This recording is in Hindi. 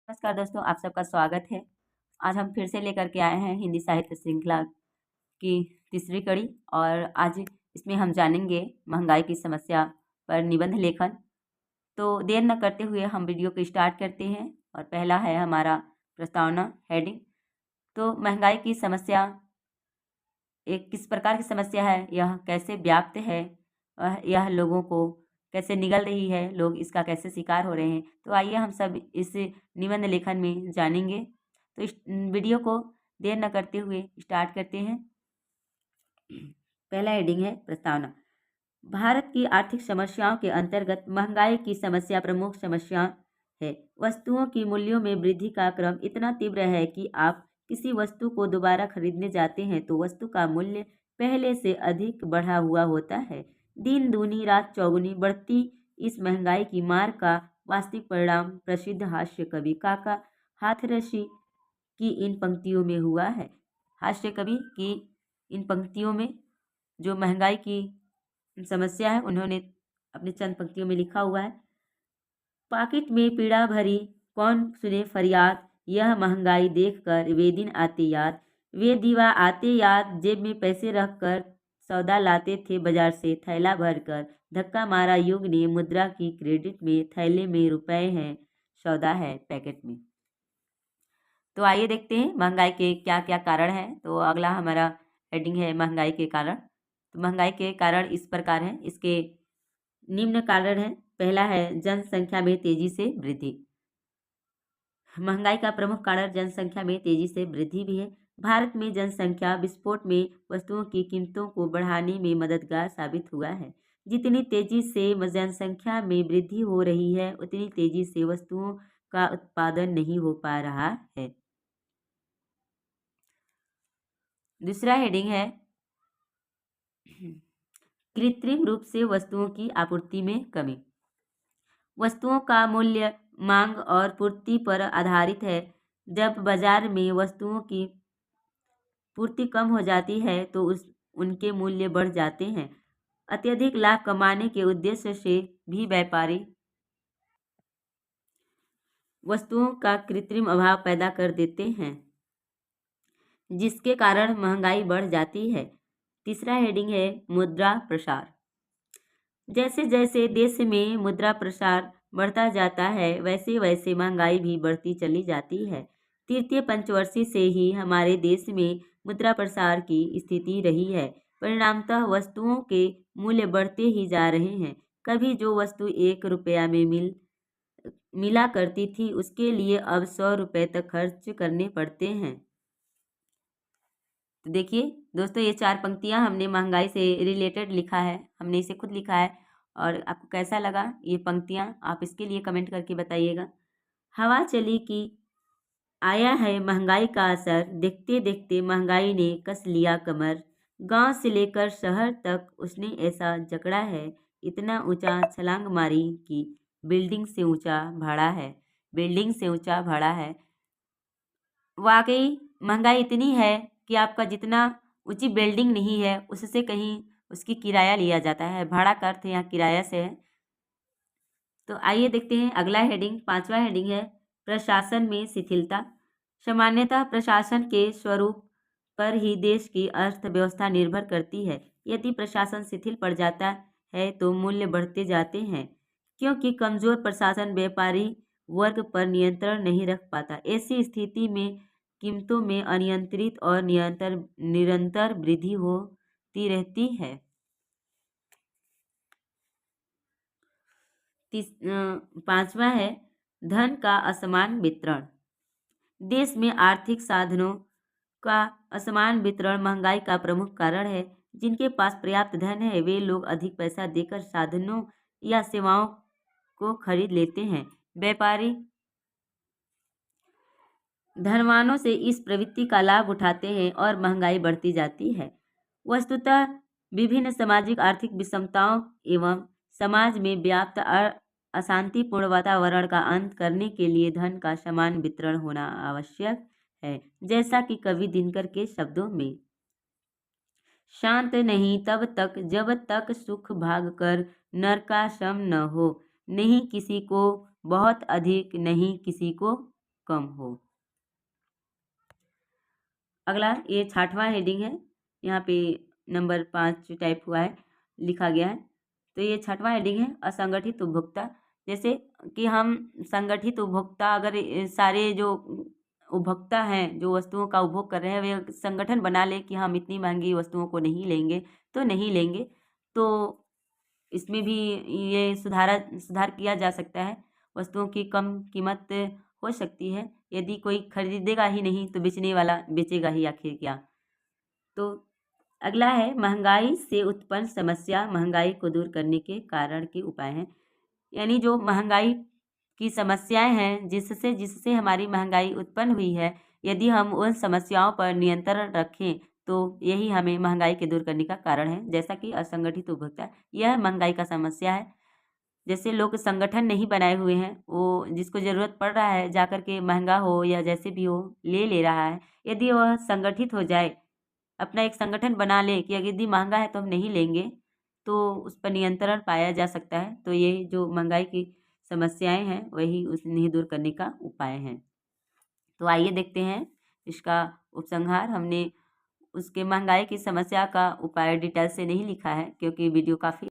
नमस्कार दोस्तों, आप सबका स्वागत है। आज हम फिर से लेकर के आए हैं हिंदी साहित्य श्रृंखला की तीसरी कड़ी और आज इसमें हम जानेंगे महंगाई की समस्या पर निबंध लेखन। तो देर न करते हुए हम वीडियो को स्टार्ट करते हैं और पहला है हमारा प्रस्तावना हेडिंग। तो महंगाई की समस्या एक किस प्रकार की समस्या है, यह कैसे व्याप्त है, यह लोगों को कैसे निगल रही है, लोग इसका कैसे शिकार हो रहे हैं। तो आइए हम सब इस निबंध लेखन में जानेंगे। तो इस वीडियो को देर न करते हुए स्टार्ट करते हैं। पहला हेडिंग है प्रस्तावना। भारत की आर्थिक समस्याओं के अंतर्गत महंगाई की समस्या प्रमुख समस्या है। वस्तुओं की मूल्यों में वृद्धि का क्रम इतना तीव्र है कि आप किसी वस्तु को दोबारा खरीदने जाते हैं तो वस्तु का मूल्य पहले से अधिक बढ़ा हुआ होता है। दिन दूनी रात चौगुनी बढ़ती इस महंगाई की मार का वास्तविक परिणाम प्रसिद्ध हास्य कवि काका हाथरसी की इन पंक्तियों में हुआ है। हास्य कवि की इन पंक्तियों में जो महंगाई की समस्या है उन्होंने अपनी चंद पंक्तियों में लिखा हुआ है। पाकिट में पीड़ा भरी कौन सुने फरियाद, यह महंगाई देखकर वे दिन आते याद। वे दीवा आते याद, जेब में पैसे रखकर सौदा लाते थे बाजार से थैला भरकर। धक्का मारा युग ने मुद्रा की, क्रेडिट में थैले में रुपए हैं, सौदा है पैकेट में। तो आइए देखते हैं महंगाई के क्या क्या कारण हैं। तो अगला हमारा हेडिंग है महंगाई के कारण। तो महंगाई के कारण इस प्रकार हैं, इसके निम्न कारण हैं। पहला है जनसंख्या में तेजी से वृद्धि। महंगाई का प्रमुख कारण जनसंख्या में तेजी से वृद्धि भी है। भारत में जनसंख्या विस्फोट में वस्तुओं की कीमतों को बढ़ाने में मददगार साबित हुआ है। जितनी तेजी से जनसंख्या में वृद्धि हो रही है उतनी तेजी से वस्तुओं का उत्पादन नहीं हो पा रहा है। दूसरा हेडिंग है कृत्रिम रूप से वस्तुओं की आपूर्ति में कमी। वस्तुओं का मूल्य मांग और पूर्ति पर आधारित है। जब बाजार में वस्तुओं की पूर्ति कम हो जाती है तो उनके मूल्य बढ़ जाते हैं। अत्यधिक लाभ कमाने के उद्देश्य से भी व्यापारी वस्तुओं का कृत्रिम अभाव पैदा कर देते हैं, जिसके कारण महंगाई बढ़ जाती है। तीसरा हेडिंग है मुद्रा प्रसार। जैसे जैसे देश में मुद्रा प्रसार बढ़ता जाता है वैसे वैसे महंगाई भी बढ़ती चली जाती है। तृतीय पंचवर्षीय से ही हमारे देश में मुद्रा प्रसार की स्थिति रही है। परिणामतः वस्तुओं के मूल्य बढ़ते ही जा रहे हैं। कभी जो वस्तु 1 रुपया में मिला करती थी उसके लिए अब 100 रुपये तक खर्च करने पड़ते हैं। तो देखिए दोस्तों, ये 4 पंक्तियां हमने महंगाई से रिलेटेड लिखा है, हमने इसे खुद लिखा है। और आपको कैसा लगा ये पंक्तियां, आप इसके लिए कमेंट करके बताइएगा। हवा चली कि आया है महंगाई का असर, देखते देखते महंगाई ने कस लिया कमर। गांव से लेकर शहर तक उसने ऐसा जकड़ा है, इतना ऊंचा छलांग मारी कि बिल्डिंग से ऊंचा भाड़ा है। बिल्डिंग से ऊंचा भाड़ा है। वाकई महंगाई इतनी है कि आपका जितना ऊंची बिल्डिंग नहीं है उससे कहीं उसकी किराया लिया जाता है। भाड़ा का अर्थ यहाँ किराया से है। तो आइए देखते हैं अगला हेडिंग, 5वां हेडिंग है प्रशासन में शिथिलता। सामान्यतः प्रशासन के स्वरूप पर ही देश की अर्थव्यवस्था निर्भर करती है। यदि प्रशासन शिथिल पड़ जाता है तो मूल्य बढ़ते जाते हैं, क्योंकि कमजोर प्रशासन व्यापारी वर्ग पर नियंत्रण नहीं रख पाता। ऐसी स्थिति में कीमतों में अनियंत्रित और निरंतर वृद्धि होती रहती है। 5वां है धन का असमान वितरण। देश में आर्थिक साधनों का असमान वितरण महंगाई का प्रमुख कारण है। जिनके पास पर्याप्त धन है वे लोग अधिक पैसा देकर साधनों या सेवाओं को खरीद लेते हैं। व्यापारी धनवानों से इस प्रवृत्ति का लाभ उठाते हैं और महंगाई बढ़ती जाती है। वस्तुतः विभिन्न सामाजिक आर्थिक विषमताओं एवं समाज में व्याप्त अशांतिपूर्ण वातावरण का अंत करने के लिए धन का समान वितरण होना आवश्यक है। जैसा कि कवि दिनकर के शब्दों में, शांत नहीं तब तक जब तक सुख भाग कर नर का सम न हो, नहीं किसी को बहुत अधिक नहीं किसी को कम हो। अगला ये 6वां हेडिंग है, यहाँ पे नंबर 5 टाइप हुआ है, लिखा गया है। तो ये 6वां हेडिंग है असंगठित उपभोक्ता। जैसे कि हम संगठित उपभोक्ता, अगर सारे जो उपभोक्ता हैं जो वस्तुओं का उपभोग कर रहे हैं वे संगठन बना ले कि हम इतनी महंगी वस्तुओं को नहीं लेंगे, तो नहीं लेंगे। तो इसमें भी ये सुधार किया जा सकता है। वस्तुओं की कम कीमत हो सकती है, यदि कोई खरीदेगा ही नहीं तो बेचने वाला बेचेगा ही आखिर क्या। तो अगला है महंगाई से उत्पन्न समस्या, महंगाई को दूर करने के कारण के उपाय हैं। यानी जो महंगाई की समस्याएं हैं जिससे जिससे हमारी महंगाई उत्पन्न हुई है, यदि हम उन समस्याओं पर नियंत्रण रखें तो यही हमें महंगाई के दूर करने का कारण है। जैसा कि असंगठित उपभोक्ता, यह महंगाई का समस्या है। जैसे लोग संगठन नहीं बनाए हुए हैं, वो जिसको ज़रूरत पड़ रहा है जा कर के महंगा हो या जैसे भी हो ले रहा है। यदि वह संगठित हो जाए, अपना एक संगठन बना ले कि अगर यदि महंगा है तो हम नहीं लेंगे, तो उस पर नियंत्रण पाया जा सकता है। तो ये जो महंगाई की समस्याएं हैं वही उन्हें दूर करने का उपाय हैं। तो आइए देखते हैं इसका उपसंहार। हमने उसके महंगाई की समस्या का उपाय डिटेल से नहीं लिखा है क्योंकि वीडियो काफ़ी